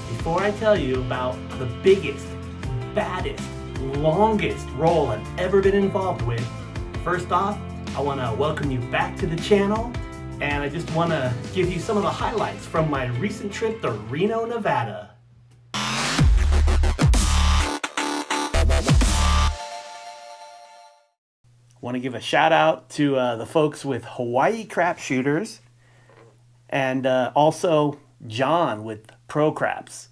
Before I tell you about the biggest, baddest, longest role I've ever been involved with, first off, I want to welcome you back to the channel, and I just want to give you some of the highlights from my recent trip to Reno, Nevada. Want to give a shout out to the folks with Hawaii Crap Shooters, and also John with ProCraps.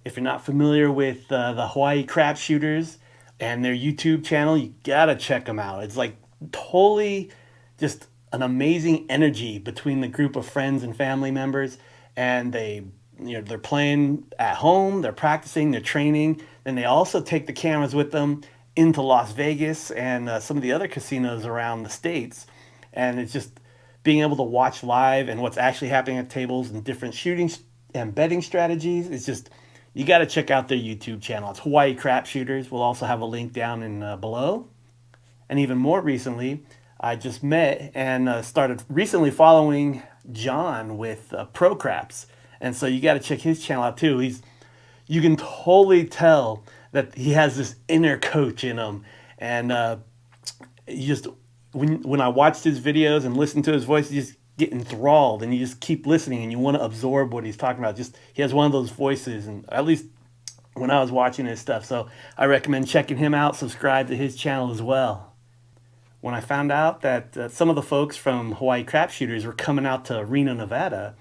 If you're not familiar with the Hawaii Crap Shooters and their YouTube channel, you gotta check them out. It's like totally just an amazing energy between the group of friends and family members, and they're playing at home, they're practicing, they're training, and they also take the cameras with them into Las Vegas and some of the other casinos around the states. And it's just being able to watch live and what's actually happening at tables and different shooting and betting strategies. It's just, you got to check out their YouTube channel. It's Hawaii Crap Shooters. We'll also have a link down in below. And even more recently, I just met and started recently following John with ProCraps. And so you got to check his channel out too. You can totally tell that he has this inner coach in him. And you just, when I watched his videos and listened to his voice, you just get enthralled and you just keep listening and you want to absorb what he's talking about. Just, he has one of those voices, and at least when I was watching his stuff. So I recommend checking him out. Subscribe to his channel as well. When I found out that some of the folks from Hawaii Crap Shooters were coming out to Reno, Nevada,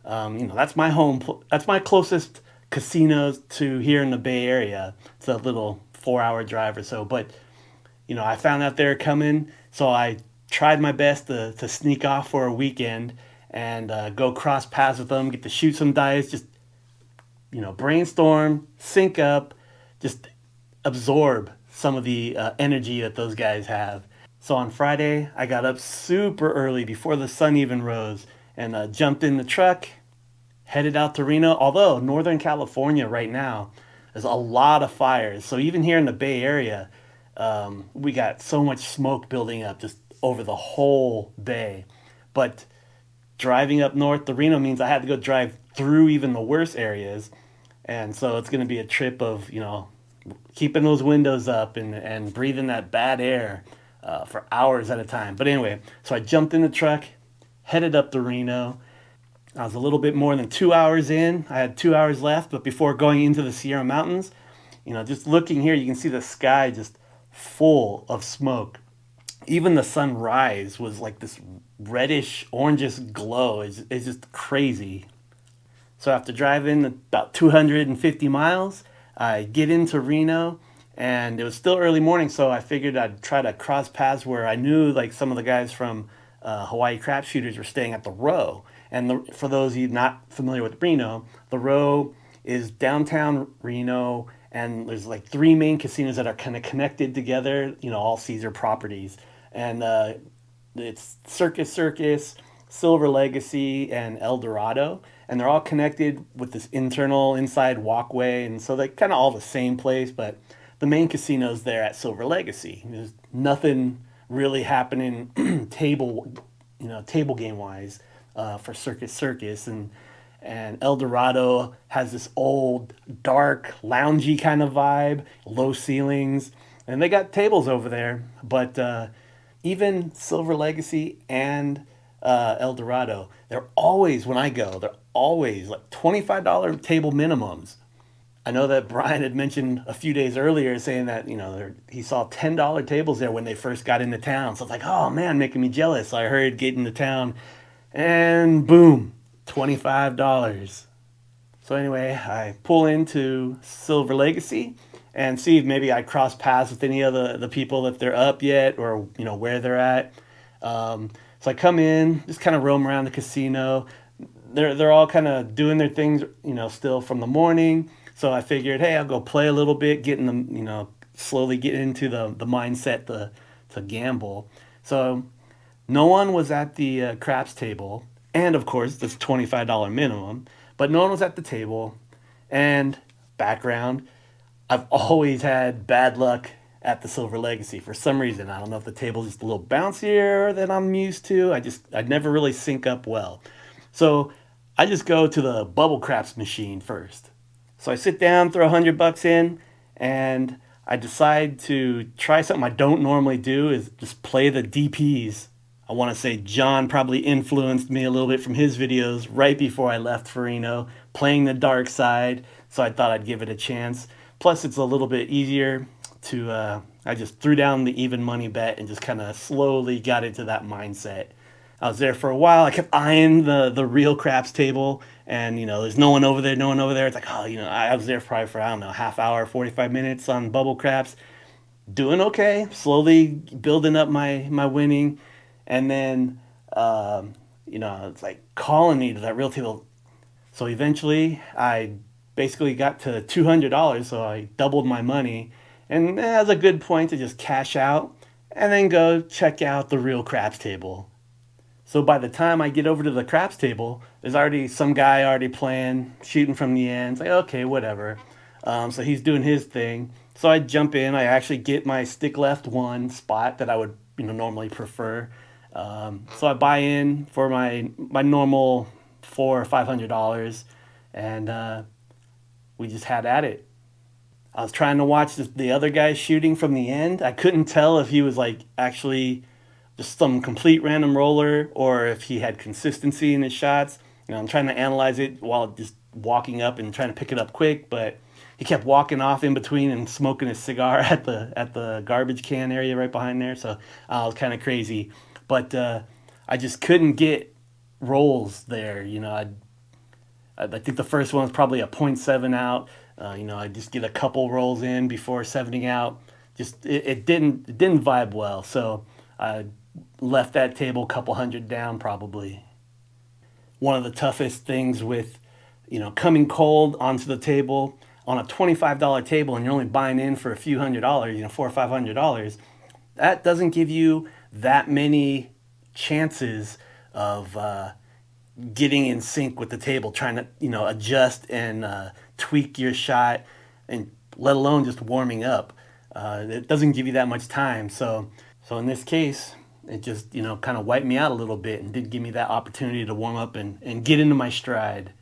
that's my home. That's my closest casinos to here in the Bay Area. It's a little 4-hour drive or so. But I found out they were coming, so I tried my best to sneak off for a weekend and go cross paths with them, get to shoot some dice, just brainstorm, sync up, just absorb some of the energy that those guys have. So on Friday, I got up super early before the sun even rose and jumped in the truck, headed out to Reno. Although Northern California right now, there's a lot of fires. So even here in the Bay Area, we got so much smoke building up just over the whole bay. But driving up north to Reno means I had to go drive through even the worst areas. And so it's going to be a trip of, keeping those windows up and breathing that bad air for hours at a time. But anyway, so I jumped in the truck, headed up to Reno. I was a little bit more than 2 hours in. I had 2 hours left, but before going into the Sierra Mountains, just looking here, you can see the sky just full of smoke. Even the sunrise was like this reddish, orangish glow. It's just crazy. So after driving about 250 miles, I get into Reno, and it was still early morning, so I figured I'd try to cross paths where I knew like some of the guys from Hawaii Crap Shooters were staying at the Row. And for those of you not familiar with Reno, the Row is downtown Reno, and there's like 3 main casinos that are kind of connected together, all Caesar properties. And it's Circus, Silver Legacy, and El Dorado. And they're all connected with this inside walkway. And so they're kind of all the same place, but the main casino's there at Silver Legacy. There's nothing really happening table game wise for Circus. And El Dorado has this old, dark, loungy kind of vibe, low ceilings. And they got tables over there, but even Silver Legacy and El Dorado, they're always, when I go, they're always like $25 table minimums. I know that Brian had mentioned a few days earlier saying that, he saw $10 tables there when they first got into town. So it's like, oh man, making me jealous. So I hurried get into town and boom, $25. So anyway, I pull into Silver Legacy and see if maybe I cross paths with any of the people, if they're up yet or, where they're at. So I come in, just kind of roam around the casino. They're all kind of doing their things, still from the morning. So I figured, hey, I'll go play a little bit, getting them, slowly get into the mindset to gamble. So no one was at the craps table. And of course, this $25 minimum. But no one was at the table. And background, I've always had bad luck at the Silver Legacy for some reason. I don't know if the table's just a little bouncier than I'm used to. I'd never really sync up well. So I just go to the bubble craps machine first. So I sit down, throw $100 in, and I decide to try something I don't normally do is just play the DPs. I want to say John probably influenced me a little bit from his videos right before I left for Reno, playing the dark side. So I thought I'd give it a chance. Plus, it's a little bit easier to. I just threw down the even money bet and just kind of slowly got into that mindset. I was there for a while. I kept eyeing the real craps table, and there's no one over there, no one over there. It's like, oh, I was there probably for, I don't know, half hour, 45 minutes on bubble craps, doing okay, slowly building up my winning, and then it's like calling me to that real table. So eventually, I basically got to $200, so I doubled my money, and that was a good point to just cash out and then go check out the real craps table. So by the time I get over to the craps table, there's already some guy already playing, shooting from the end. It's like, okay, whatever. So he's doing his thing. So I jump in. I actually get my stick left one spot that I would normally prefer. So I buy in for my normal $400 or $500, and we just had at it. I was trying to watch the other guy shooting from the end. I couldn't tell if he was like actually just some complete random roller or if he had consistency in his shots. I'm trying to analyze it while just walking up and trying to pick it up quick, but he kept walking off in between and smoking his cigar at the garbage can area right behind there. So it was kind of crazy, but I just couldn't get rolls there. I think the first one was probably a .7 out. I just get a couple rolls in before 7ing out. Just it didn't vibe well. So I left that table a couple hundred down probably. One of the toughest things with coming cold onto the table on a $25 table, and you're only buying in for a few $100, $400 or $500. That doesn't give you that many chances of getting in sync with the table, trying to adjust and tweak your shot, and let alone just warming up. It doesn't give you that much time. So in this case, it just kind of wiped me out a little bit and did give me that opportunity to warm up and get into my stride.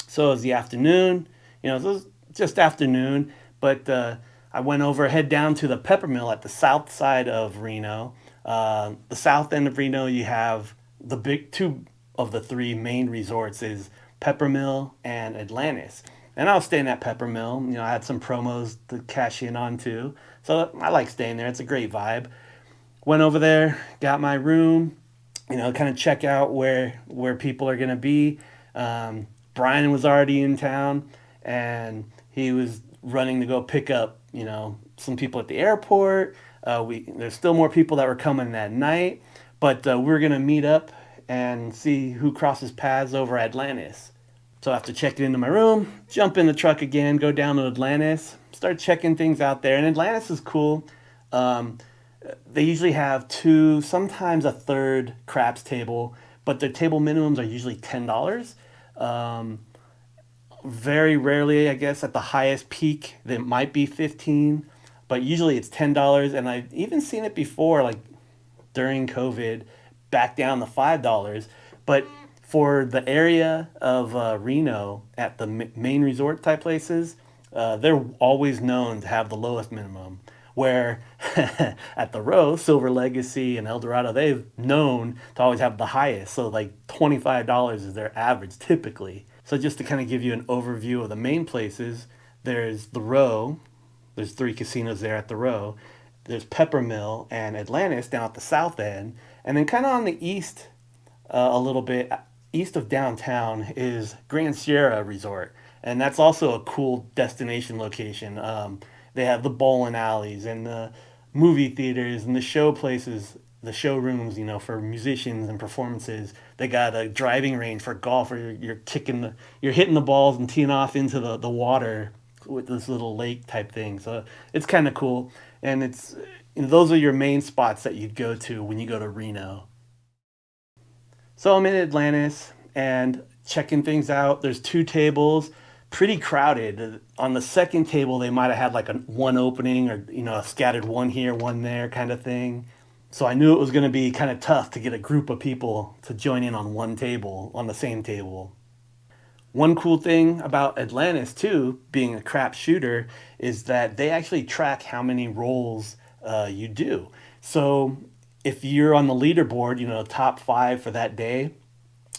So it was the afternoon. It was just afternoon, but I went over, head down to the Peppermill at the south side of Reno. The south end of Reno, you have the big two of the three main resorts is Peppermill and Atlantis. And I was staying at Peppermill. I had some promos to cash in on too. So I like staying there. It's a great vibe. Went over there, got my room, kind of check out where people are going to be. Brian was already in town, and he was running to go pick up, some people at the airport. There's still more people that were coming that night, but we're going to meet up and see who crosses paths over Atlantis. So after checking into my room, jump in the truck again, go down to Atlantis, start checking things out there. And Atlantis is cool. They usually have two, sometimes a third craps table, but their table minimums are usually $10. Very rarely, I guess, at the highest peak, they might be 15, but usually it's $10. And I've even seen it before, like during COVID, back down to $5. But for the area of Reno at the main resort type places, they're always known to have the lowest minimum. Where at the Row, Silver Legacy, and El Dorado, they've known to always have the highest. So like $25 is their average typically. So just to kind of give you an overview of the main places, there's the Row. There's 3 casinos there at the Row. There's Peppermill and Atlantis down at the south end. And then kind of on the east, a little bit east of downtown, is Grand Sierra Resort. And that's also a cool destination location. They have the bowling alleys and the movie theaters and the show places, the showrooms, for musicians and performances. They got a driving range for golf where you're hitting the balls and teeing off into the water with this little lake type thing. So it's kind of cool. And it's those are your main spots that you'd go to when you go to Reno. So I'm in Atlantis and checking things out. There's 2 tables. Pretty crowded. On the second table, they might have had like one opening or, a scattered one here, one there kind of thing. So I knew it was going to be kind of tough to get a group of people to join in on one table, on the same table. One cool thing about Atlantis too, being a crap shooter, is that they actually track how many rolls you do. So if you're on the leaderboard, top 5 for that day,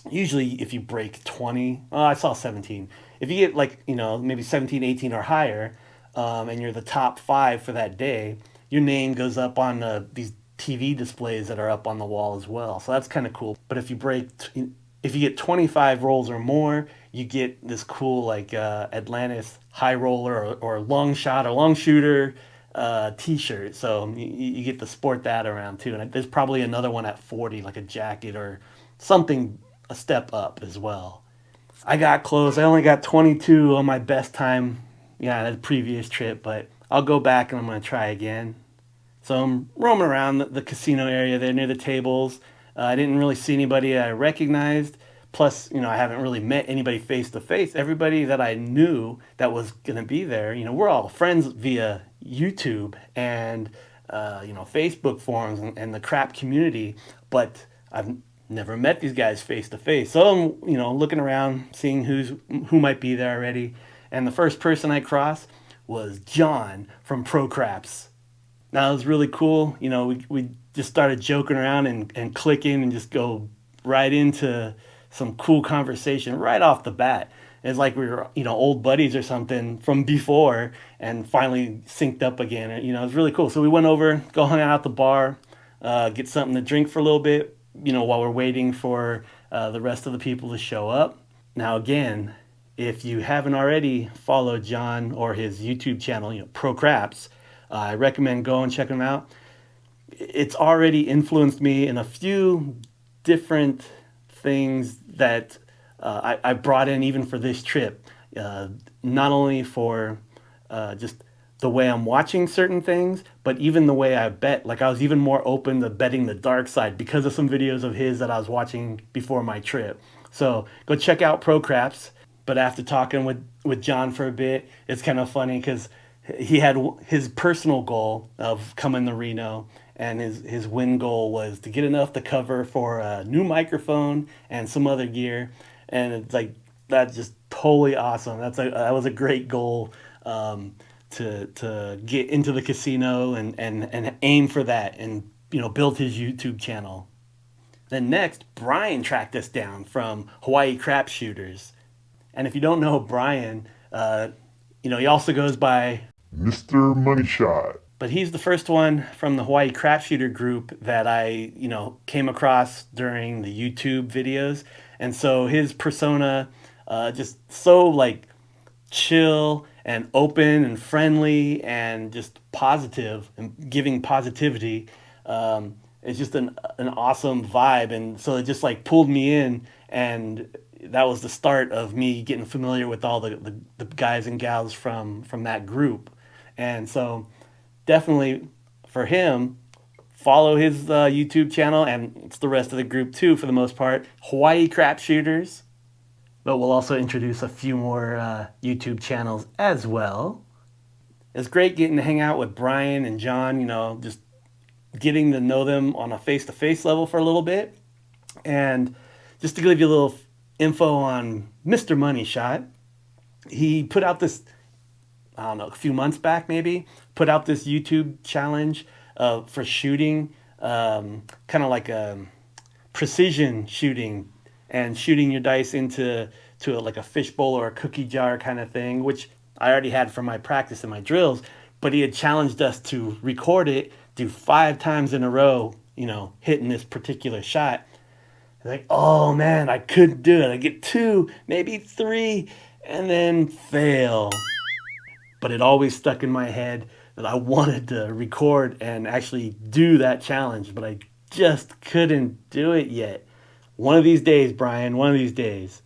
usually if you break 20, I saw 17. If you get like, maybe 17, 18 or higher, and you're the top 5 for that day, your name goes up on these TV displays that are up on the wall as well. So that's kind of cool. But if you get 25 rolls or more, you get this cool like Atlantis high roller or long shot or long shooter t-shirt. So you get to sport that around too. And there's probably another one at 40, like a jacket or something a step up as well. I got close. I only got 22 on my best time, the previous trip, but I'll go back and I'm going to try again. So I'm roaming around the casino area there near the tables. I didn't really see anybody I recognized. Plus, I haven't really met anybody face to face. Everybody that I knew that was going to be there, we're all friends via YouTube and, Facebook forums and the crap community. But I've never met these guys face to face. So I'm, looking around, seeing who might be there already. And the first person I crossed was John from ProCraps. Now it was really cool. We just started joking around and clicking and just go right into some cool conversation right off the bat. It's like we were, old buddies or something from before and finally synced up again. It was really cool. So we went over, go hang out at the bar, get something to drink for a little bit, while we're waiting for the rest of the people to show up. Now, again, if you haven't already followed John or his YouTube channel, ProCraps, I recommend go and check him out. It's already influenced me in a few different things that I brought in even for this trip. Not only for just the way I'm watching certain things, but even the way I bet. Like I was even more open to betting the dark side because of some videos of his that I was watching before my trip. So go check out ProCraps. But after talking with John for a bit, it's kind of funny because he had his personal goal of coming to Reno, and his win goal was to get enough to cover for a new microphone and some other gear. And it's like, that's just totally awesome. That was a great goal to get into the casino and aim for that and build his YouTube channel. Then next, Brian tracked us down from Hawaii Crap Shooters. And if you don't know Brian, he also goes by Mr. Money Shot. But he's the first one from the Hawaii Crap Shooter group that I, came across during the YouTube videos. And so his persona, just so like chill and open and friendly and just positive and giving positivity. It's just an awesome vibe. And so it just like pulled me in, and that was the start of me getting familiar with all the guys and gals from that group. And so definitely for him, follow his YouTube channel, and it's the rest of the group too for the most part. Hawaii Crap Shooters. But we'll also introduce a few more YouTube channels as well. It's great getting to hang out with Brian and John, just getting to know them on a face-to-face level for a little bit. And just to give you a little info on Mr. Money Shot, he put out this, I don't know, a few months back maybe, put out this YouTube challenge for shooting, kind of like a precision shooting and shooting your dice into like a fishbowl or a cookie jar kind of thing, which I already had from my practice and my drills. But he had challenged us to record it, do 5 times in a row, hitting this particular shot. Like, oh man, I couldn't do it. I get 2, maybe 3, and then fail. But it always stuck in my head that I wanted to record and actually do that challenge, but I just couldn't do it yet. One of these days, Brian, one of these days.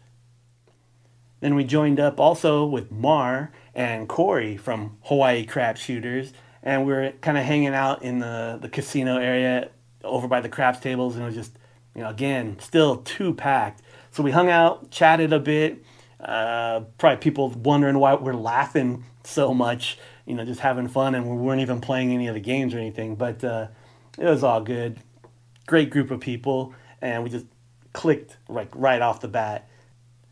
Then we joined up also with Mar and Corey from Hawaii Crap Shooters, and we were kind of hanging out in the casino area over by the craps tables, and it was just, again, still too packed. So we hung out, chatted a bit, probably people wondering why we're laughing so much, just having fun, and we weren't even playing any of the games or anything. But It was all good. Great group of people, and we just clicked like right off the bat.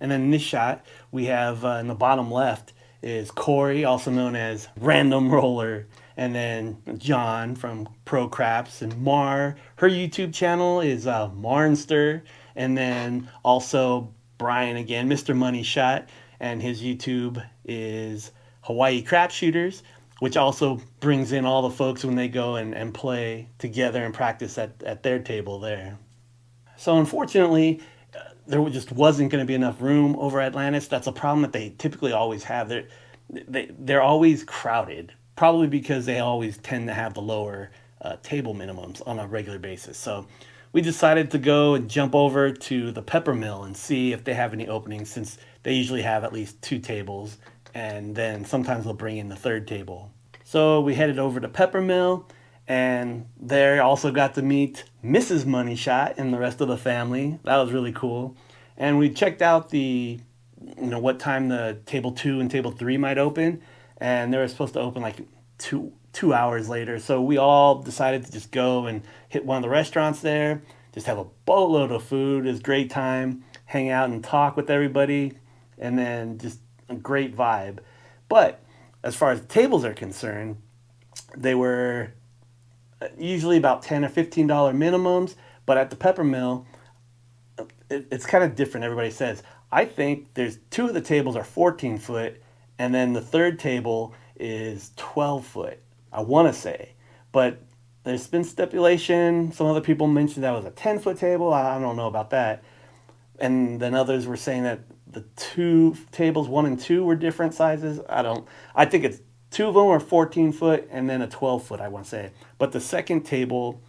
And then in this shot, we have in the bottom left is Corey, also known as Random Roller, and then John from ProCraps, and Mar. Her YouTube channel is Mar-nster, and then also Brian again, Mr. Money Shot, and his YouTube is Hawaii Crap Shooters, which also brings in all the folks when they go and play together and practice at their table there. So unfortunately, there just wasn't going to be enough room over at Atlantis. That's a problem that they typically always have. They're always crowded, probably because they always tend to have the lower table minimums on a regular basis. So we decided to go and jump over to the Peppermill and see if they have any openings, since they usually have at least 2 tables, and then sometimes they'll bring in the 3rd table. So we headed over to Peppermill, and there also got to meet Mrs. Money Shot and the rest of the family. That was really cool. And we checked out what time the table 2 and table 3 might open, and they were supposed to open like two hours later. So we all decided to just go and hit one of the restaurants there, just have a boatload of food. It was a great time, hang out and talk with everybody, and then just a great vibe. But as far as tables are concerned, they were usually about $10 or $15 minimums, but at the Peppermill, it's kind of different. Everybody says, I think there's 2 of the tables are 14 foot, and then the 3rd table is 12 foot, I want to say. But there's been stipulation. Some other people mentioned that was a 10-foot table. I don't know about that. And then others were saying that the 2 tables, 1 and 2, were different sizes. I think it's 2 of them are 14 foot and then a 12 foot, I want to say. But the second table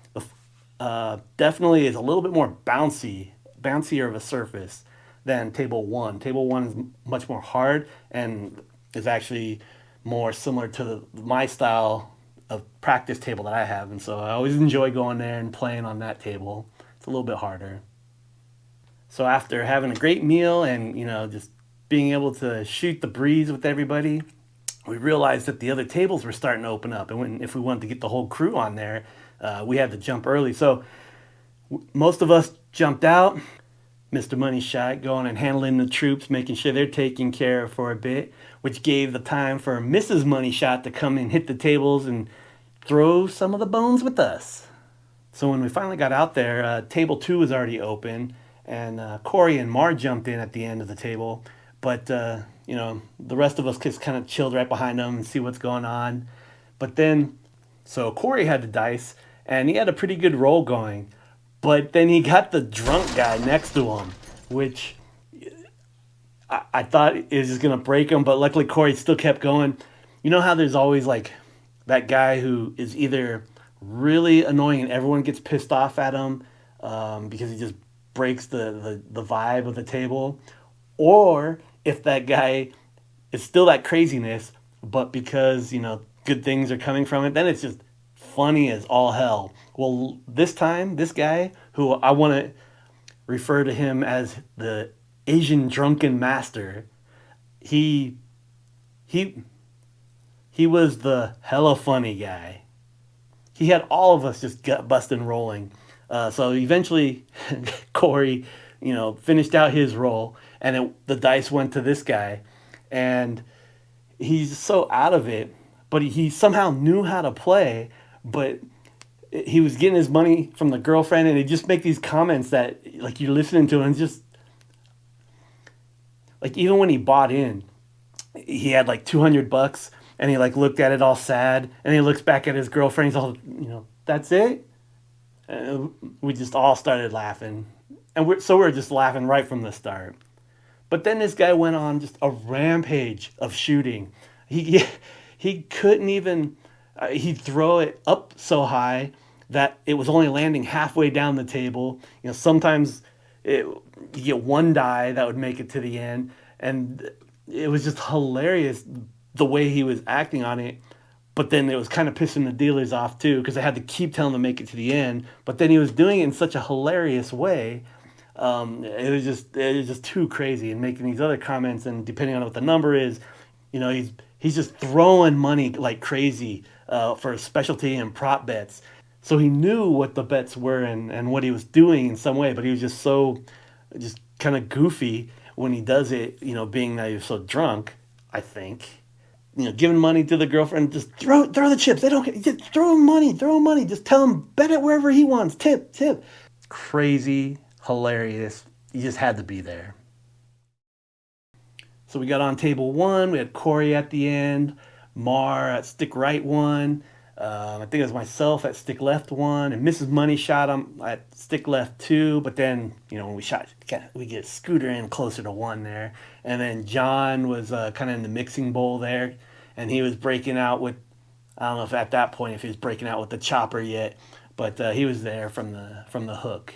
definitely is a little bit more bouncier of a surface than table 1. Table 1 is much more hard and is actually more similar to my style of practice table that I have. And so I always enjoy going there and playing on that table. It's a little bit harder. So after having a great meal and, just being able to shoot the breeze with everybody, we realized that the other tables were starting to open up. And if we wanted to get the whole crew on there, we had to jump early. So most of us jumped out. Mr. Money Shot going and handling the troops, making sure they're taken care of for a bit, which gave the time for Mrs. Money Shot to come and hit the tables and throw some of the bones with us. So when we finally got out there, table 2 was already open, and Corey and Mar jumped in at the end of the table. But, the rest of us just kind of chilled right behind them and see what's going on. But then, so Corey had the dice, and he had a pretty good roll going. But then he got the drunk guy next to him, which I thought it was just going to break him. But luckily, Corey still kept going. You know how there's always like that guy who is either really annoying and everyone gets pissed off at him because he just breaks the vibe of the table? Or if that guy is still that craziness, but because, good things are coming from it, then it's just funny as all hell. Well, this time, this guy, who I want to refer to him as the Asian drunken master, he was the hella funny guy. He had all of us just gut busting rolling. So eventually, Corey, finished out his roll, and the dice went to this guy, and he's so out of it, but he somehow knew how to play, but he was getting his money from the girlfriend, and he'd just make these comments that, like, you're listening to, and just, like, even when he bought in, he had, like, $200, and he, like, looked at it all sad, and he looks back at his girlfriend, he's all, that's it? And we just all started laughing, and we were just laughing right from the start. But then this guy went on just a rampage of shooting. He couldn't even... he'd throw it up so high that it was only landing halfway down the table. Sometimes you get one die that would make it to the end, and it was just hilarious the way he was acting on it. But then it was kind of pissing the dealers off too, because I had to keep telling them to make it to the end. But then he was doing it in such a hilarious way. It was just too crazy, and making these other comments, and depending on what the number is, he's just throwing money like crazy for specialty and prop bets. So he knew what the bets were and what he was doing in some way, but he was just so, just kind of goofy when he does it, being that he was so drunk, I think. Giving money to the girlfriend, just throw the chips. They don't just throw him money. Just tell him bet it wherever he wants. Tip. Crazy, hilarious. You just had to be there. So we got on table one. We had Corey at the end, Mar at stick right one. I think it was myself at stick left one, and Mrs. Money shot him at stick left two. But then, when we shot, we get Scooter in closer to one there, and then John was kind of in the mixing bowl there, and he was breaking out with, I don't know if at that point if he was breaking out with the chopper yet, but he was there from the hook.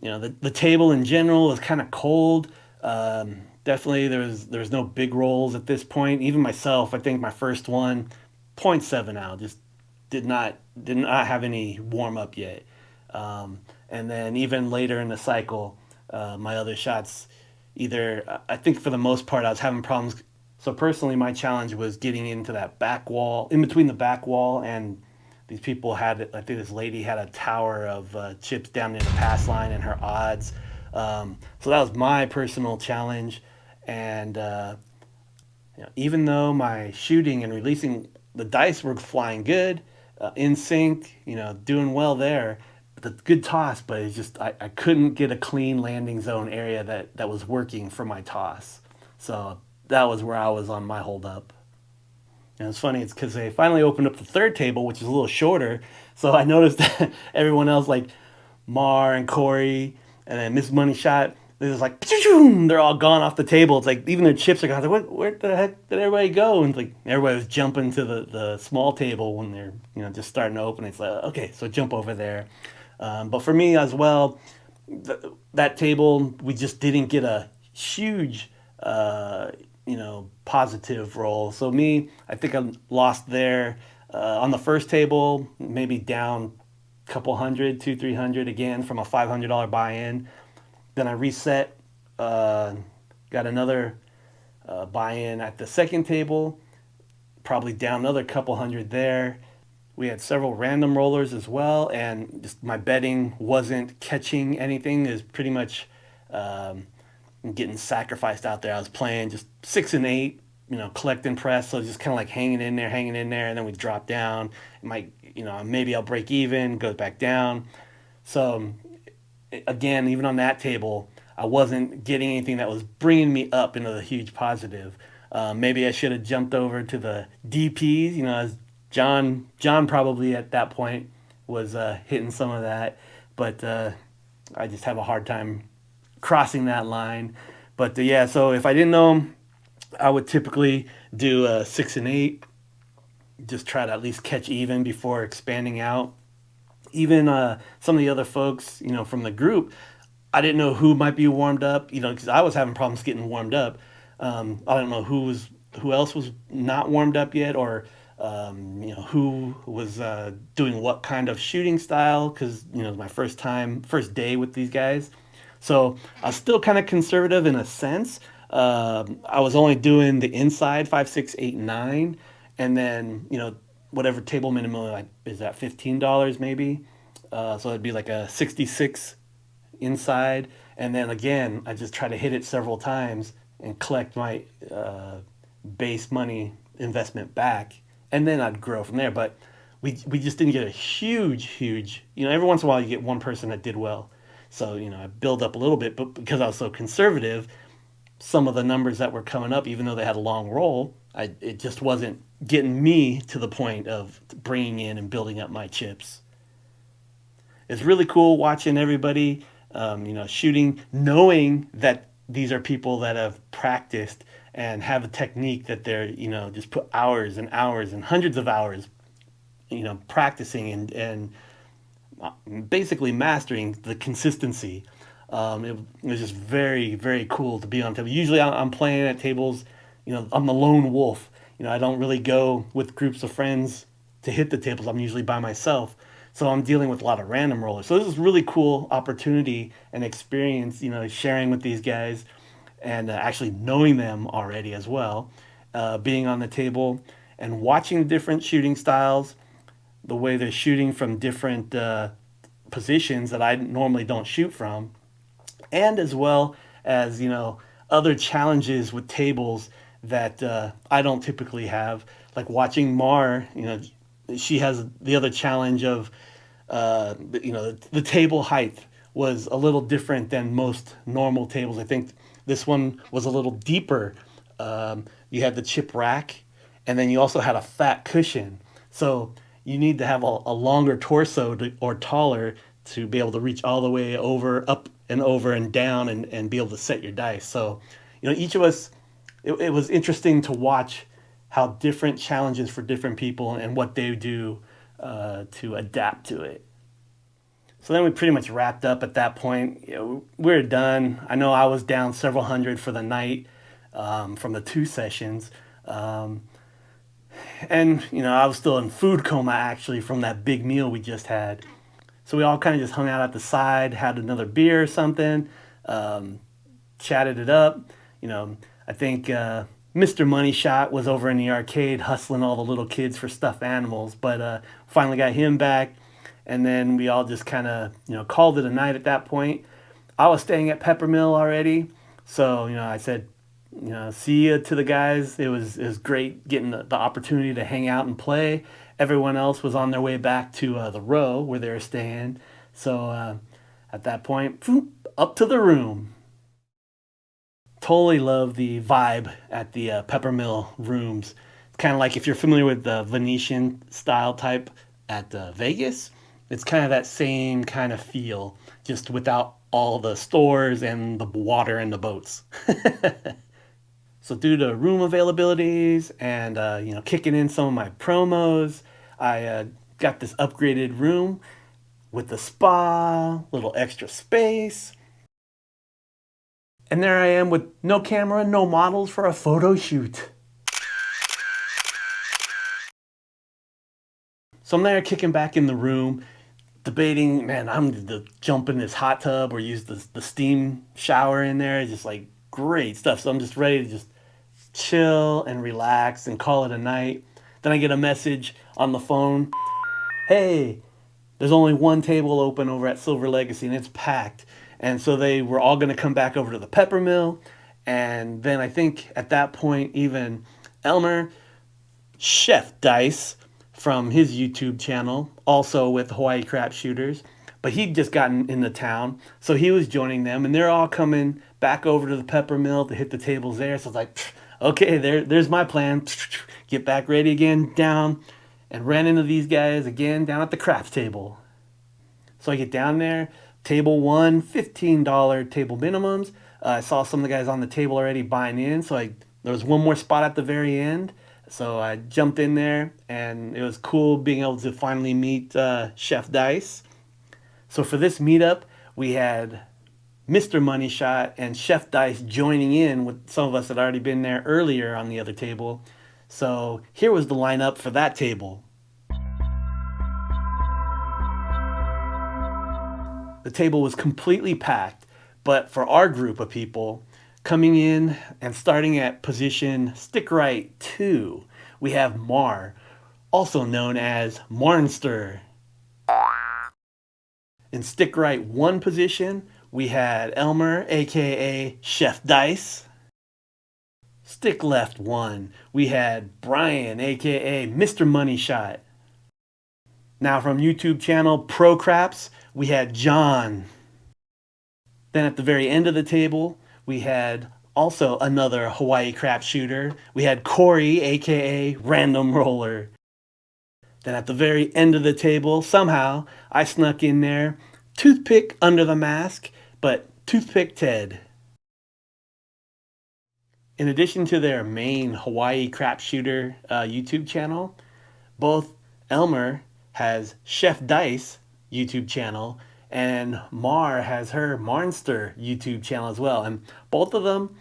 The table in general was kind of cold. Definitely there was no big rolls at this point. Even myself, I think my first one, zero point 0.7 out, just did not have any warm up yet. And then even later in the cycle, my other shots, either I think for the most part I was having problems. So personally, my challenge was getting into that back wall, in between the back wall and these people had, I think this lady had a tower of chips down near the pass line and her odds. So that was my personal challenge. And even though my shooting and releasing the dice were flying good, in sync, doing well there, the good toss, but it's just I couldn't get a clean landing zone area that was working for my toss. So that was where I was on my hold up. And it's funny, it's because they finally opened up the third table, which is a little shorter. So I noticed that everyone else, like Mar and Corey, and then Miss Money Shot, they're just like, they're all gone off the table. It's like even their chips are gone. It's like, where the heck did everybody go? And it's like everybody was jumping to the small table when they're just starting to open. It's like, okay, so jump over there. But for me as well, that table, we just didn't get a huge positive roll. So me, I think I lost there on the first table, maybe down a couple hundred, 200-300 again from a $500 buy-in. Then I reset, got another buy-in at the second table, probably down another couple hundred there. We had several random rollers as well, and just my betting wasn't catching anything. Is pretty much getting sacrificed out there. I was playing just 6 and 8, collect and press, so just kind of like hanging in there, and then we drop down. It might, maybe I'll break even, goes back down. So again, even on that table, I wasn't getting anything that was bringing me up into the huge positive. Maybe I should have jumped over to the DPs, as John probably at that point was hitting some of that, but I just have a hard time crossing that line. But yeah, so if I didn't know, I would typically do 6 and 8, just try to at least catch even before expanding out. Even some of the other folks, from the group, I didn't know who might be warmed up, because I was having problems getting warmed up. I don't know who else was not warmed up yet, or who was doing what kind of shooting style, because it was my first day with these guys. So I was still kind of conservative in a sense. I was only doing the inside 5, 6, 8, 9, and then whatever table minimum, like, is that $15 maybe. So it'd be like a 66 inside, and then again I just try to hit it several times and collect my base money investment back, and then I'd grow from there. But we just didn't get a huge. Every once in a while you get one person that did well. So I build up a little bit, but because I was so conservative, some of the numbers that were coming up, even though they had a long roll, it just wasn't getting me to the point of bringing in and building up my chips. It's really cool watching everybody, shooting, knowing that these are people that have practiced and have a technique that they're, just put hours and hours and hundreds of hours, practicing and basically mastering the consistency. It was just very, very cool to be on table. Usually I'm playing at tables, I'm the lone wolf. I don't really go with groups of friends to hit the tables. I'm usually by myself. So I'm dealing with a lot of random rollers. So this is really cool opportunity and experience, sharing with these guys and actually knowing them already as well. Being on the table and watching different shooting styles, the way they're shooting from different positions that I normally don't shoot from, and as well as other challenges with tables that I don't typically have, like watching Mar. She has the other challenge of the table height was a little different than most normal tables. I think this one was a little deeper. You had the chip rack, and then you also had a fat cushion. So you need to have a longer torso or taller to be able to reach all the way up and over and down and be able to set your dice. So, each of us, it was interesting to watch how different challenges for different people and what they do to adapt to it. So then we pretty much wrapped up at that point. We were done. I know I was down several hundred for the night from the 2 sessions. And I was still in food coma actually from that big meal we just had. So we all kind of just hung out at the side, had another beer or something, chatted it up. I think Mr. Money Shot was over in the arcade hustling all the little kids for stuffed animals, but finally got him back. And then we all just kind of, called it a night at that point. I was staying at Peppermill already. So, I said, see you to the guys. It was great getting the opportunity to hang out and play. Everyone else was on their way back to the row where they were staying. So at that point, up to the room. Totally love the vibe at the Peppermill rooms. It's kind of like if you're familiar with the Venetian style type at Vegas, it's kind of that same kind of feel, just without all the stores and the water and the boats. So due to room availabilities and kicking in some of my promos, I got this upgraded room with the spa, little extra space. And there I am with no camera, no models for a photo shoot. So I'm there kicking back in the room, debating, man, I'm going to jump in this hot tub or use the steam shower in there. Just like great stuff. So I'm just ready to just chill and relax and call it a night. Then I get a message on the phone. Hey, there's only one table open over at Silver Legacy and it's packed. And so they were all going to come back over to the Peppermill. And then I think at that point, even Elmer, Chef Dice from his YouTube channel, also with Hawaii Crap Shooters, but he'd just gotten into town. So he was joining them and they're all coming back over to the Peppermill to hit the tables there. So it's like, okay, there's my plan. Get back ready again, down, and ran into these guys again down at the craps table. So I get down there, table 1, $15 table minimums. I saw some of the guys on the table already buying in, so there was one more spot at the very end. So I jumped in there, and it was cool being able to finally meet Chef Dice. So for this meetup, we had Mr. Money Shot and Chef Dice joining in with some of us that had already been there earlier on the other table. So here was the lineup for that table. The table was completely packed, but for our group of people, coming in and starting at position stick right 2, we have Mar, also known as Mar-nster. In stick right 1 position, we had Elmer, aka Chef Dice. Stick left 1, we had Brian, aka Mr. Money Shot. Now from YouTube channel ProCraps, we had John. Then at the very end of the table, we had also another Hawaii crap shooter. We had Corey, aka Random Roller. Then at the very end of the table, somehow I snuck in there, Toothpick under the mask, but Toothpick Ted. In addition to their main Hawaii crap shooter YouTube channel, both Elmer has Chef Dice YouTube channel and Mar has her Mar-nster YouTube channel as well. And both of them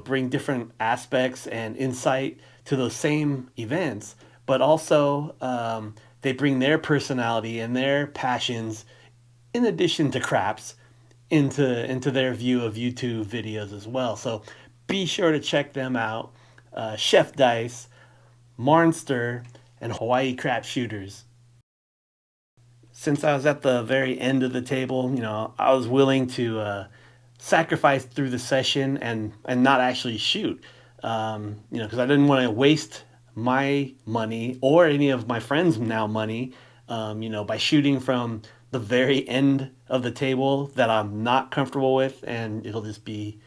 bring different aspects and insight to those same events, but also they bring their personality and their passions in addition to craps into their view of YouTube videos as well. So be sure to check them out. Chef Dice, Mar-nster, and Hawaii craps shooters. Since I was at the very end of the table, I was willing to sacrifice through the session and not actually shoot, because I didn't want to waste my money or any of my friends' now money, by shooting from the very end of the table that I'm not comfortable with, and it'll just be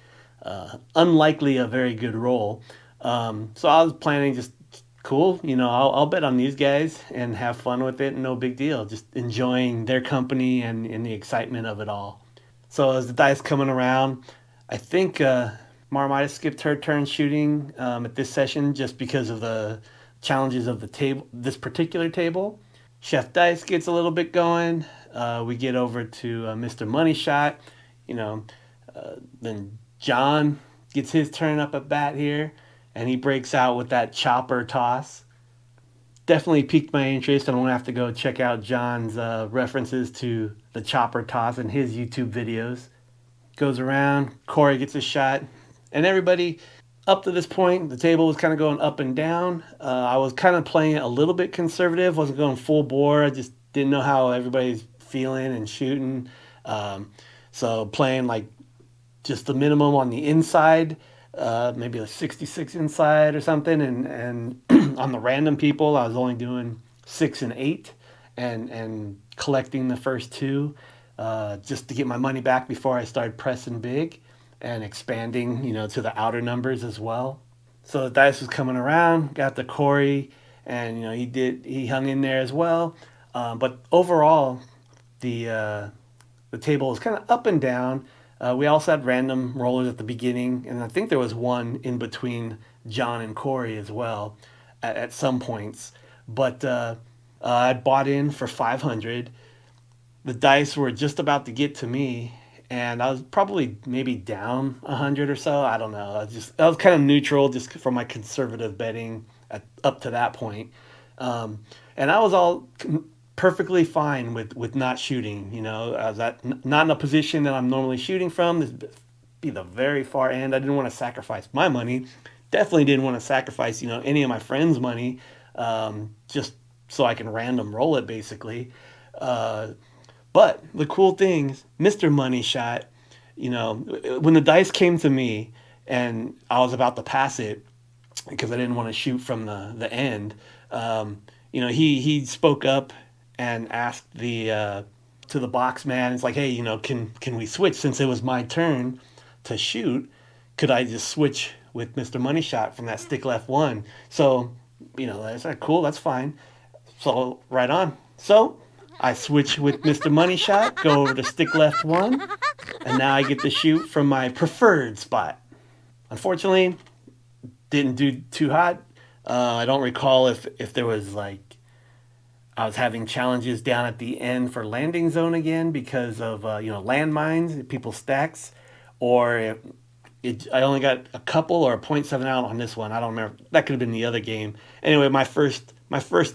unlikely a very good roll. So I was planning just cool, I'll bet on these guys and have fun with it. No big deal. Just enjoying their company and the excitement of it all. So as the dice coming around, I think Mar might have skipped her turn shooting at this session just because of the challenges of the table, this particular table. Chef Dice gets a little bit going. We get over to Mr. Money Shot. Then John gets his turn up at bat here, and he breaks out with that chopper toss. Definitely piqued my interest, and I'm gonna have to go check out John's references to the chopper toss in his YouTube videos. Goes around, Corey gets a shot, and everybody up to this point, the table was kind of going up and down. I was kind of playing it a little bit conservative, wasn't going full bore. I just didn't know how everybody's feeling and shooting. So playing like just the minimum on the inside, maybe like 66 inside or something, and on the random people, I was only doing 6 and 8, and collecting the first two, just to get my money back before I started pressing big and expanding, to the outer numbers as well. So the dice was coming around, got the Corey, and he hung in there as well. But overall, the table was kind of up and down. We also had random rollers at the beginning, and I think there was one in between John and Corey as well at some points. But I bought in for 500. The dice were just about to get to me, and I was probably maybe down 100 or so. I don't know. I was kind of neutral just from my conservative betting up to that point. And I was all perfectly fine with not shooting. I was not in a position that I'm normally shooting from. This would be the very far end. I didn't want to sacrifice my money. Definitely didn't want to sacrifice, any of my friends' money, just so I can random roll it, basically. But the cool thing is, Mr. Money Shot, when the dice came to me and I was about to pass it because I didn't want to shoot from the end, he spoke up and asked to the box man. It's like, hey, can we switch since it was my turn to shoot? Could I just switch with Mr. Money Shot from that stick left one? So, that's like, cool, that's fine. So right on. So I switch with Mr. Money Shot, go over to stick left one, and now I get to shoot from my preferred spot. Unfortunately, didn't do too hot. I don't recall if there was like, I was having challenges down at the end for landing zone again because of landmines, people's stacks, or I only got a couple or a 0.7 out on this one. I don't remember. That could have been the other game. Anyway, my first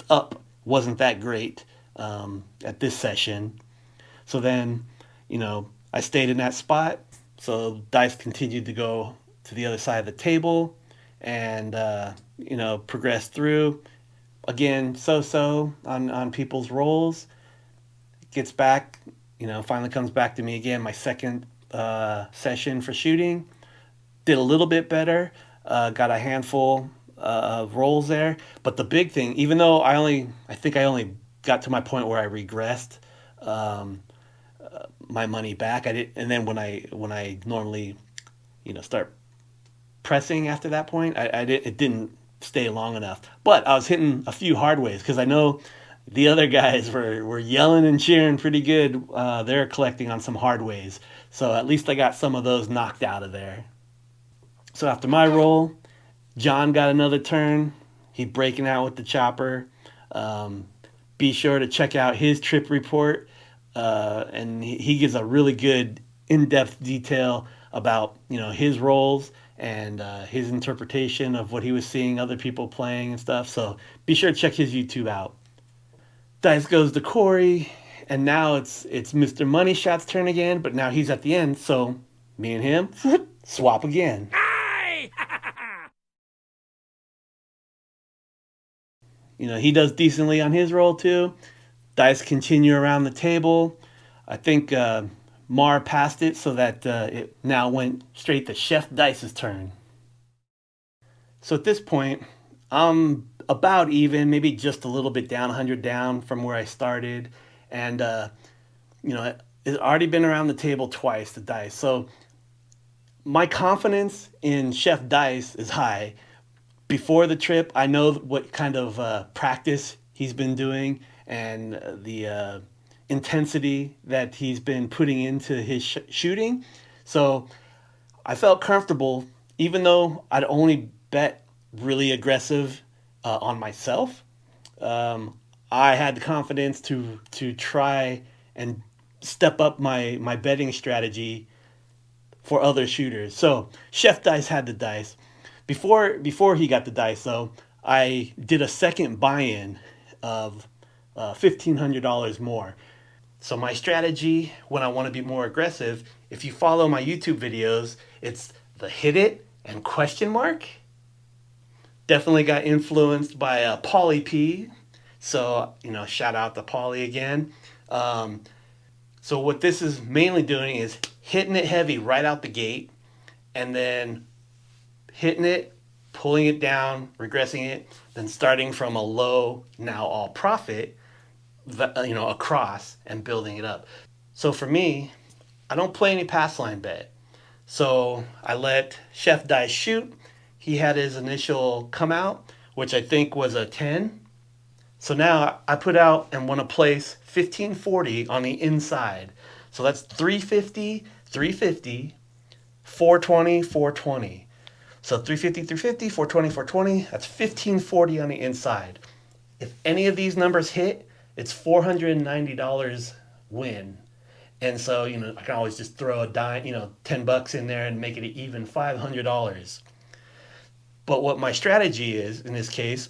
up wasn't that great at this session. So then, I stayed in that spot. So dice continued to go to the other side of the table, and progressed through. Again, so on people's rolls. Gets back, finally comes back to me again. My second session for shooting. Did a little bit better. Got a handful of rolls there. But the big thing, even though I think I only got to my point where I regressed my money back. I did, and then when I normally, start pressing after that point, it didn't stay long enough. But I was hitting a few hard ways because I know the other guys were yelling and cheering pretty good. They're collecting on some hard ways. So at least I got some of those knocked out of there. So after my roll, John got another turn. He breaking out with the chopper. Be sure to check out his trip report. And he gives a really good in-depth detail about, his rolls and his interpretation of what he was seeing other people playing and stuff. So be sure to check his YouTube out. Dice goes to Corey, and now it's Mr. Money Shot's turn again, but now he's at the end, so me and him swap again. he does decently on his roll too. Dice continue around the table. I think Mar passed it so that it now went straight to Chef Dice's turn. So at this point, I'm about even, maybe just a little bit down, 100 down from where I started. And, it's already been around the table twice, the dice. So my confidence in Chef Dice is high. Before the trip, I know what kind of practice he's been doing and the intensity that he's been putting into his shooting. So I felt comfortable, even though I'd only bet really aggressive on myself. I had the confidence to try and step up my betting strategy for other shooters. So Chef Dice had the dice. Before he got the dice, though, I did a second buy-in of $1,500 more. So my strategy when I want to be more aggressive, if you follow my YouTube videos, it's the hit it and question mark. Definitely got influenced by Pauly P. So, shout out to Pauly again. So what this is mainly doing is hitting it heavy right out the gate, and then hitting it, pulling it down, regressing it, then starting from a low, now all profit, across and building it up. So for me, I don't play any pass line bet. So I let Chef Dice shoot. He had his initial come out, which I think was a 10. So now I put out and want to place 1540 on the inside. So that's 350, 350, 420, 420. So 350, 350, 420, 420. That's 1540 on the inside. If any of these numbers hit, it's $490 win. And so, I can always just throw a dime, $10 in there and make it even $500. But what my strategy is in this case,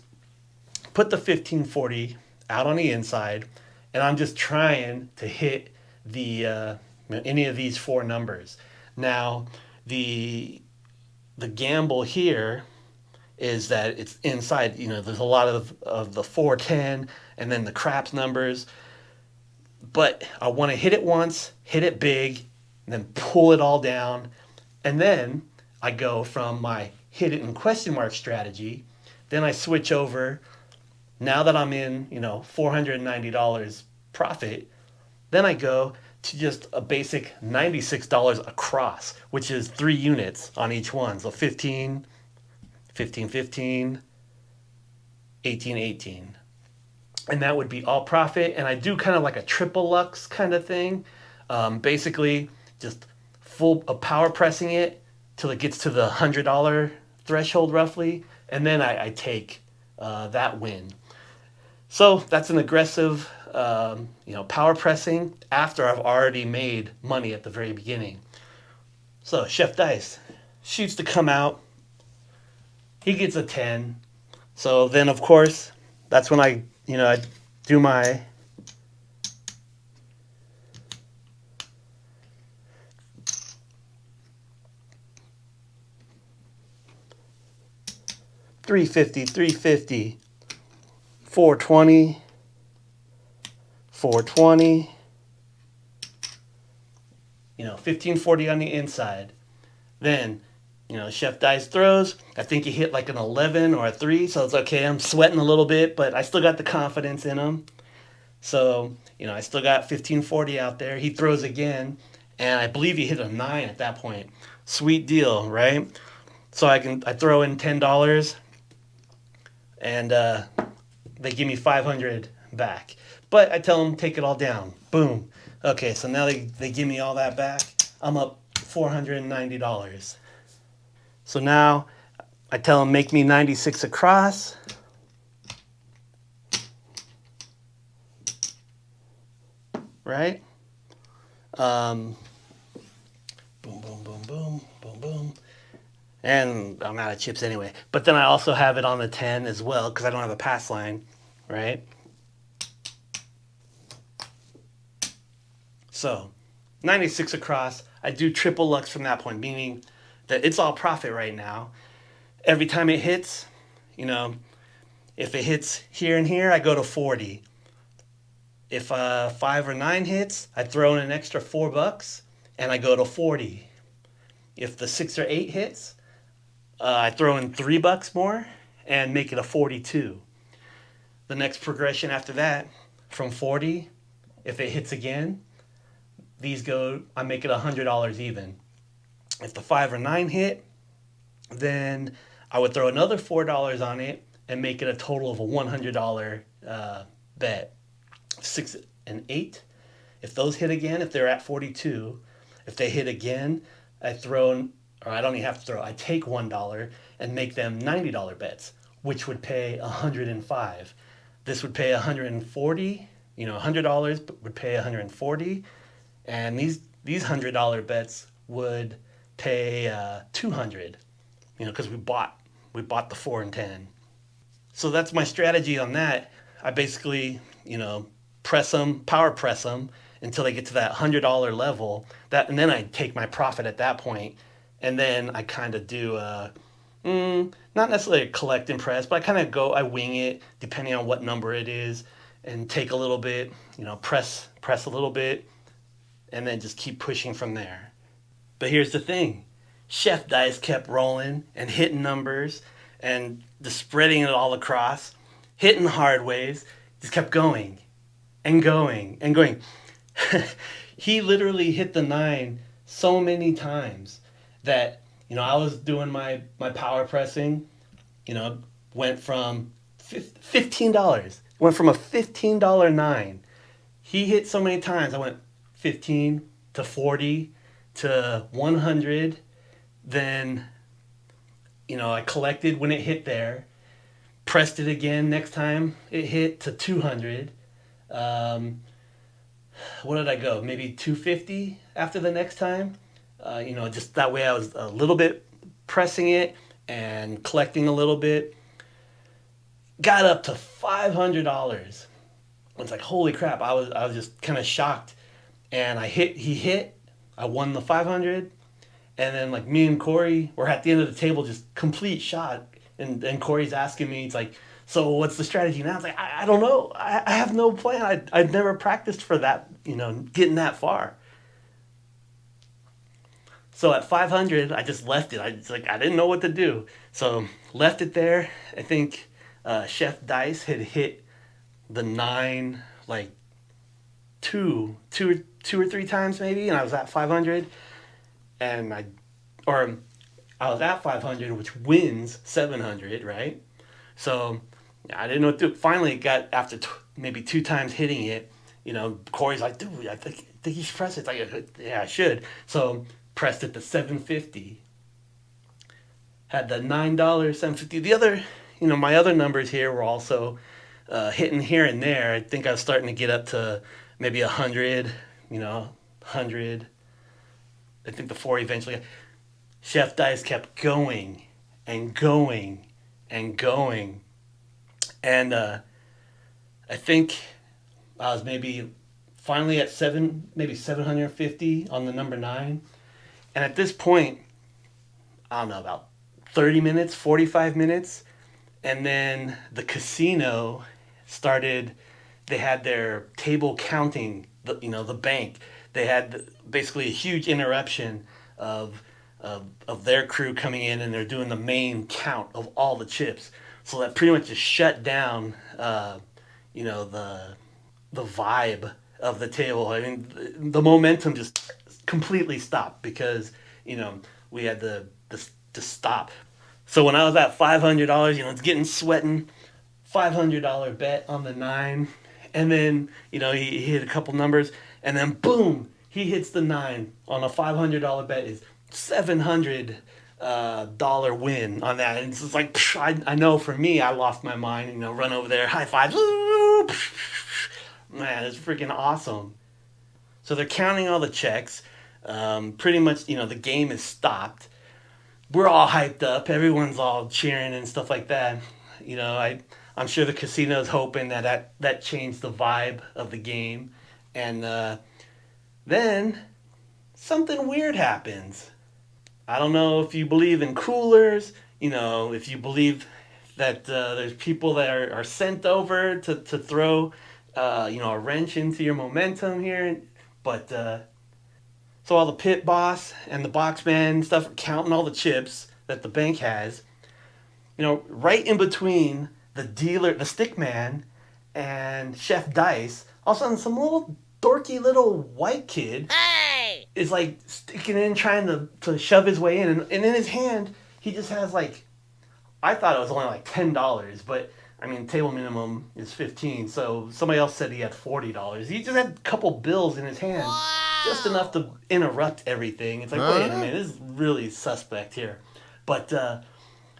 put the 1540 out on the inside, and I'm just trying to hit the any of these four numbers. Now, the gamble here is that it's inside. There's a lot of the 410 and then the craps numbers. But I want to hit it once, hit it big, and then pull it all down. And then I go from my hit it in question mark strategy. Then I switch over. Now that I'm in, $490 profit, then I go to just a basic $96 across, which is 3 units on each one. So 15, 15, 15, 18, 18. And that would be all profit. And I do kind of like a triple lux kind of thing. Basically, just full power pressing it till it gets to the $100 threshold roughly. And then I take that win. So that's an aggressive, power pressing after I've already made money at the very beginning. So Chef Dice shoots to come out. He gets a 10. So then, of course, that's when I do my $350, $350, $420, $420, $1540 on the inside. Then, Chef Dice throws. I think he hit like an 11 or a 3, so it's okay. I'm sweating a little bit, but I still got the confidence in him. So, I still got 1540 out there. He throws again, and I believe he hit a 9 at that point. Sweet deal, right? So I throw in $10, and they give me 500 back. But I tell them, take it all down. Boom. Okay, so now they give me all that back. I'm up $490. So now I tell them, make me 96 across. Right? Boom, boom, boom, boom, boom, boom. And I'm out of chips anyway. But then I also have it on the 10 as well because I don't have a pass line. Right? So 96 across. I do triple lux from that point, meaning that it's all profit right now. Every time it hits, If it hits here and here, I go to 40. If 5 or 9 hits, I throw in an extra $4 and I go to 40. If the 6 or 8 hits, I throw in $3 more and make it a 42. The next progression after that, from 40, if it hits again, I make it $100 even. If the 5 or 9 hit, then I would throw another $4 on it and make it a total of a $100 bet. 6 and 8, if those hit again, if they're at 42, if they hit again, I don't even have to throw, I take $1 and make them $90 bets, which would pay 105. This would pay 140, $100 would pay 140, and these $100 bets would pay 200, because we bought the 4 and 10. So that's my strategy on that. I basically, power press them until they get to that $100 level. And then I take my profit at that point, and then I kind of do not necessarily a collect and press, but I wing it depending on what number it is, and take a little bit, press a little bit, and then just keep pushing from there. But here's the thing. Chef dice kept rolling and hitting numbers and just spreading it all across, hitting hard ways, just kept going and going and going. He literally hit the 9 so many times that, I was doing my power pressing, went from $15. Went from a $15 9. He hit so many times. I went 15 to 40 to 100. Then, I collected when it hit there. Pressed it again next time it hit to 200. What did I go? Maybe 250 after the next time. Just that way I was a little bit pressing it and collecting a little bit. Got up to $500. I was like, holy crap! I was just kind of shocked, and he hit. I won the 500, and then like me and Corey were at the end of the table, just complete shot. And Corey's asking me, it's like, so what's the strategy now? I was like, I don't know. I have no plan. I've never practiced for that, getting that far. So at 500, I just left it. I didn't know what to do. So left it there. I think Chef Dice had hit the 9 like two or 3 times maybe, and I was at 500, and I was at 500, which wins 700, right? So I didn't know what to do. Finally, it got after maybe 2 times hitting it. Corey's like, dude, I think you should press it. It's like, yeah, I should. So pressed it to 750. Had the $9, 750. The other, my other numbers here were also hitting here and there. I think I was starting to get up to maybe 100. 100. I think the 4 eventually. Chef Dice kept going and going and going. And I think I was maybe finally at 750 on the number 9. And at this point, I don't know, about 30 minutes, 45 minutes. And then the casino started, they had their table counting, the bank. They had basically a huge interruption of their crew coming in, and they're doing the main count of all the chips. So that pretty much just shut down, the vibe of the table. I mean, the momentum just completely stopped because, we had to stop. So when I was at $500, it's getting sweating, $500 bet on the 9, and then, he hit a couple numbers, and then boom, he hits the 9 on a $500 bet. Is $700 dollar win on that, and it's just like, I know for me, I lost my mind. Run over there, high five, man, it's freaking awesome. So they're counting all the checks. Pretty much, the game is stopped. We're all hyped up. Everyone's all cheering and stuff like that. I'm sure the casino's hoping that changed the vibe of the game. And then something weird happens. I don't know if you believe in coolers, if you believe that there's people that are sent over to throw, a wrench into your momentum here. But so all the pit boss and the boxman and stuff are counting all the chips that the bank has. Right in between the dealer, the stick man, and Chef Dice, all of a sudden some little dorky little white kid is like sticking in, trying to shove his way in, and in his hand he just has like, I thought it was only like $10, but I mean table minimum is 15, so somebody else said he had $40. He just had a couple bills in his hand, just enough to interrupt everything. It's like, wait a minute, this is really suspect here. But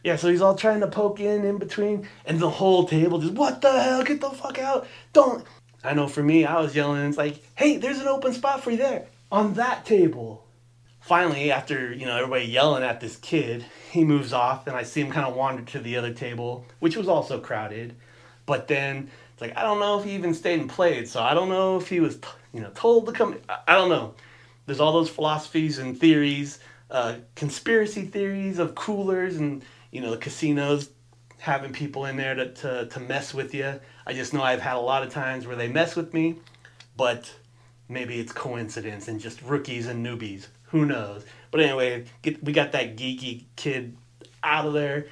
yeah, so he's all trying to poke in between, and the whole table just, what the hell, get the fuck out, don't. I know for me, I was yelling, it's like, hey, there's an open spot for you there, on that table. Finally, after, everybody yelling at this kid, he moves off, and I see him kind of wander to the other table, which was also crowded. But then, it's like, I don't know if he even stayed and played, so I don't know if he was, told to come. I don't know. There's all those philosophies and theories, conspiracy theories of coolers and, the casinos having people in there to mess with you. I just know I've had a lot of times where they mess with me, but maybe it's coincidence and just rookies and newbies. Who knows? But anyway, we got that geeky kid out of there.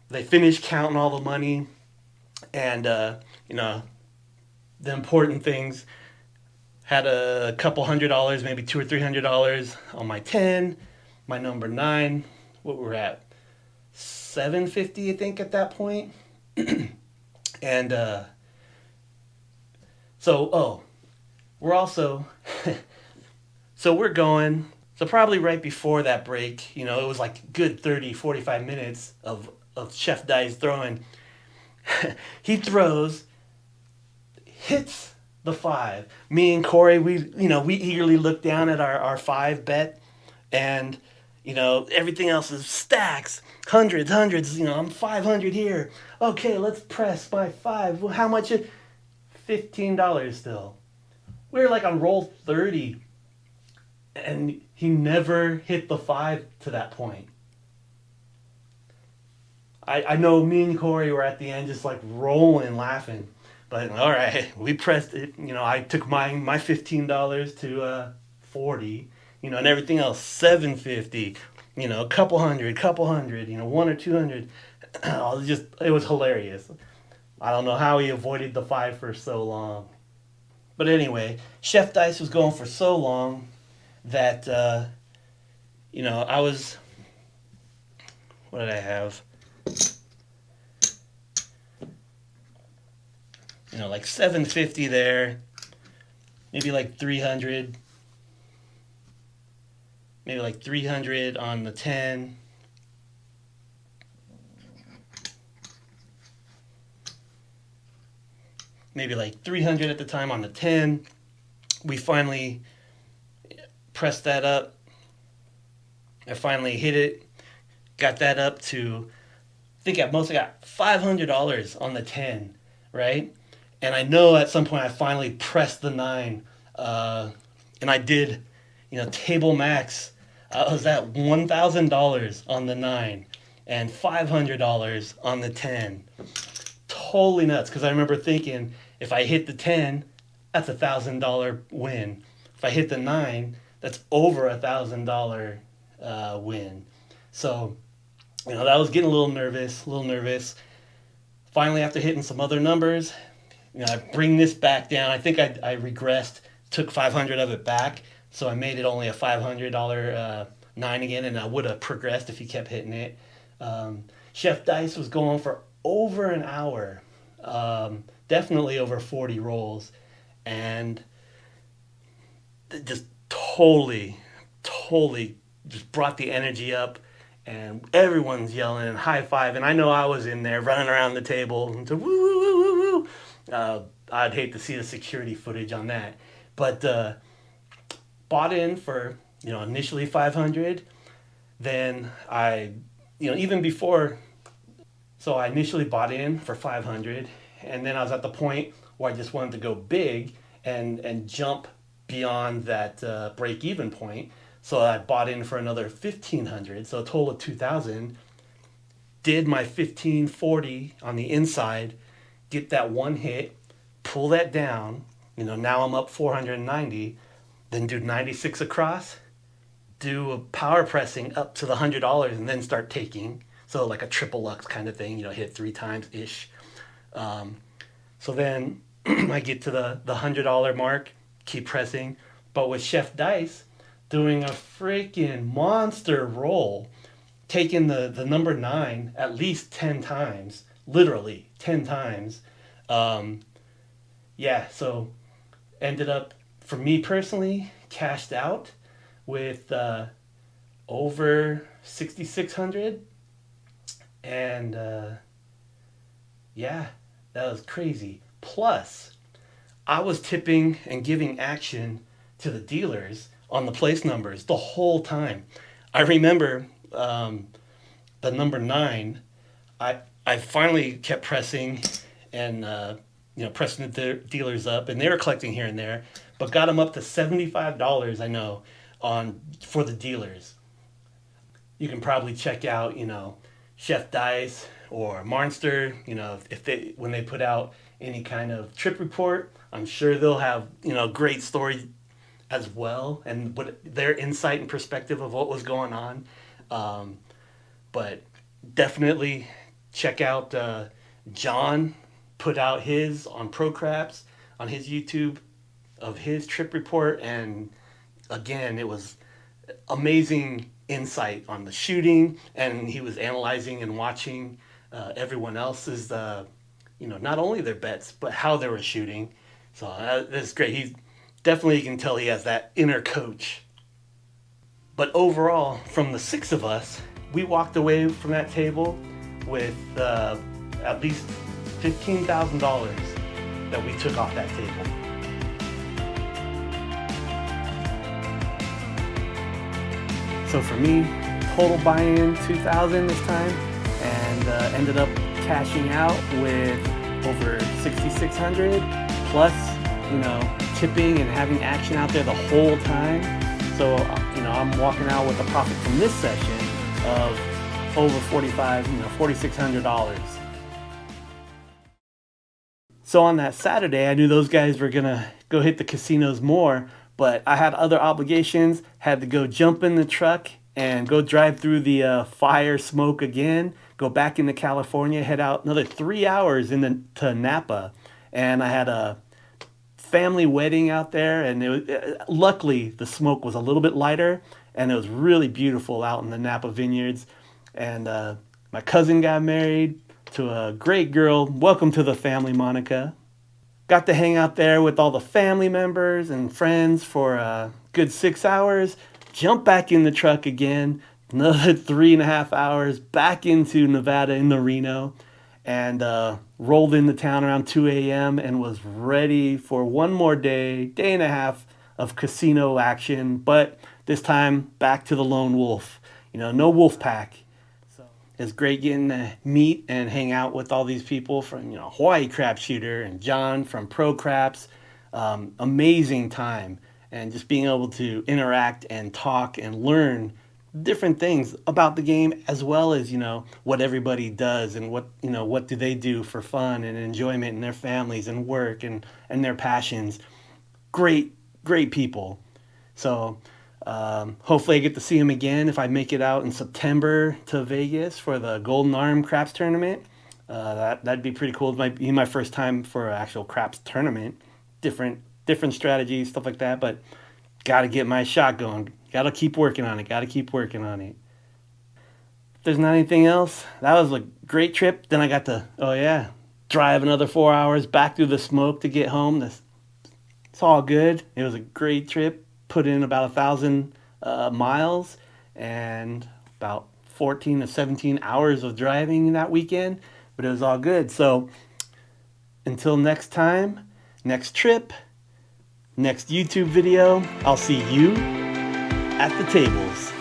They finished counting all the money, and the important things. Had a couple $100, maybe $200 or $300 on my 10, my number 9. What we're at, $750, I think, at that point. And we're also so we're going. So probably right before that break, it was like good 30, 45 minutes of Chef Dice throwing. He throws, hits the 5. Me and Corey, we eagerly look down at our 5 bet, and everything else is stacks, hundreds. I'm 500 here. Okay, let's press my 5. Well, how much? $15 still. We were like on roll 30, and he never hit the 5 to that point. I know me and Corey were at the end just like rolling, laughing. But all right, we pressed it. I took my $15 to 40. And everything else $750. A couple hundred. 1 or 200. It was hilarious. I don't know how he avoided the 5 for so long. But anyway, Chef Dice was going for so long that I was. What did I have? Like $750 there, maybe like 300, maybe like 300 on the 10, maybe like 300 at the time on the 10. We finally pressed that up. I finally hit it, got that up to, I think at most I got $500 on the 10, right? And I know at some point I finally pressed the 9, and I did, table max. I was at $1,000 on the 9 and $500 on the 10. Totally nuts, because I remember thinking, if I hit the 10, that's $1,000 win. If I hit the 9, that's over $1,000 win. So, that was getting a little nervous. Finally, after hitting some other numbers, I bring this back down. I think I regressed, took 500 of it back, so I made it only a $500 9 again, and I would have progressed if he kept hitting it. Chef Dice was going for over an hour, definitely over 40 rolls, and just totally just brought the energy up, and everyone's yelling and high-fiving. I know I was in there running around the table and woo, woo, woo, woo, woo. I'd hate to see the security footage on that. But bought in for, initially 500. Then I, even before, so I initially bought in for 500. And then I was at the point where I just wanted to go big and jump beyond that break-even point. So I bought in for another 1,500, so a total of 2,000. did my 1540 on the inside, get that one hit, pull that down. Now I'm up 490. Then do 96 across, do a power pressing up to the $100, and then start taking. So like a triple lux kind of thing, hit 3 times ish. So then I get to the $100 mark, keep pressing. But with Chef Dice doing a freaking monster roll, taking the number 9 at least 10 times, literally 10 times. So ended up, for me personally, cashed out with over 6,600. And that was crazy. Plus, I was tipping and giving action to the dealers on the place numbers the whole time. I remember the number 9. I finally kept pressing and pressing the dealers up, and they were collecting here and there, but got them up to $75. I know for the dealers. You can probably check out Chef Dice or Mar-nster. When they put out any kind of trip report, I'm sure they'll have great stories as well, and what their insight and perspective of what was going on. But definitely check out John put out his on ProCraps on his YouTube of his trip report, and again, it was amazing insight on the shooting, and he was analyzing and watching everyone else's not only their bets but how they were shooting. So that's great. He's definitely, you can tell he has that inner coach. But overall, from the 6 of us, we walked away from that table with at least $15,000 that we took off that table. So for me, total buy-in $2,000 this time, and ended up cashing out with over $6,600 plus, tipping and having action out there the whole time. So I'm walking out with a profit from this session of over $4,600. So on that Saturday, I knew those guys were gonna go hit the casinos more, but I had other obligations, had to go jump in the truck and go drive through the fire smoke again, go back into California, head out another 3 hours to Napa. And I had a family wedding out there, and it was, luckily the smoke was a little bit lighter, and it was really beautiful out in the Napa vineyards. And my cousin got married to a great girl. Welcome to the family, Monica. Got to hang out there with all the family members and friends for a good 6 hours. Jump back in the truck again, another 3.5 hours back into Nevada in the Reno, and rolled into town around 2 a.m. and was ready for one more day and a half of casino action, but this time back to the lone wolf. No wolf pack. It's great getting to meet and hang out with all these people from, Hawaii Crap Shooter and John from ProCraps. Amazing time. And just being able to interact and talk and learn different things about the game, as well as, what everybody does and what do they do for fun and enjoyment in their families and work and their passions. Great people. So hopefully I get to see him again if I make it out in September to Vegas for the Golden Arm Craps tournament. That'd be pretty cool. It might be my first time for an actual craps tournament. Different strategies, stuff like that, but gotta get my shot going. Gotta keep working on it. If there's not anything else, that was a great trip. Then I got to, drive another 4 hours back through the smoke to get home. It's all good. It was a great trip. Put in about 1,000 miles and about 14 to 17 hours of driving that weekend, but it was all good. So until next time, next trip, next YouTube video, I'll see you at the tables.